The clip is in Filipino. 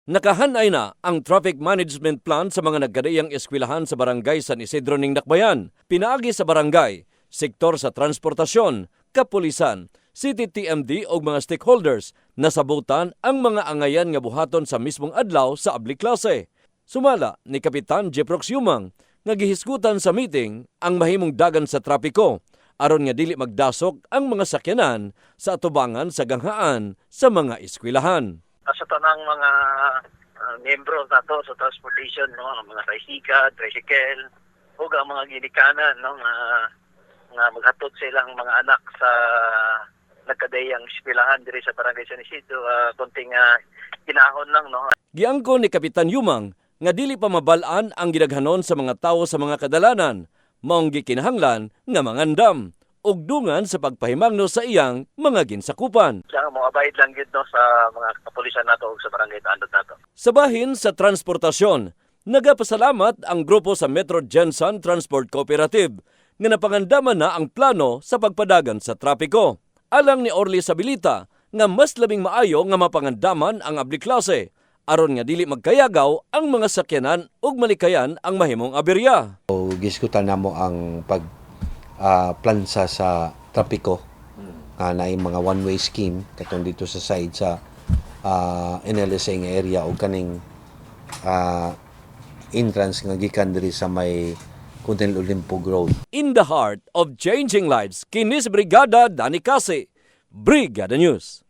Nakahanay na ang traffic management plan sa mga nagkadayang eskwelahan sa barangay San Isidro ning Dakbayan, pinaagi sa barangay, sektor sa transportasyon, kapulisan, City TMD o mga stakeholders na sabutan ang mga angayan nga buhaton sa mismong adlaw sa abli klase. Sumala ni Kapitan Jeprox Yumang nga gihisgutan sa meeting ang mahimong dagan sa trapiko aron nga dili magdasok ang mga sakyanan sa atubangan sa ganghaan sa mga eskwelahan. Sa tanang mga miyembro nato sa transportation, no, ang mga tricycle, ug ang mga ginikanan, no, nga maghatod silang mga anak sa nagkadayang eskwelahan diri sa barangay San Isidro, konting kinahon lang, no. Giangko ni Kapitan Yumang nga dili pa mabalaan ang gidaghanon sa mga tawo sa mga kadalanan, maong gikinahanglan nga mangandam ug dungan sa pagpahimangno sa iyang mga ginsakupan. Siya mo abide lang gid, no, sa mga kapulisan nato ug sa barangay andot nato. Sa bahin sa transportasyon, nagapasalamat ang grupo sa Metro Gensan Transport Cooperative nga napangandaman na ang plano sa pagpadagan sa trapiko. Alang ni Orly Sabilita nga mas labing maayo nga mapangandaman ang abli klase aron nga dili magkayagaw ang mga sakyanan ug malikayan ang mahimong aberya. Giskutan namo ang plansa sa trapiko na yung mga one-way scheme katong dito sa side sa NLSA nga area o kaning entrance nga gikan diri sa may Coronel Olimpog Road. In the heart of changing lives, kinis Brigada Dani Case, Brigada News.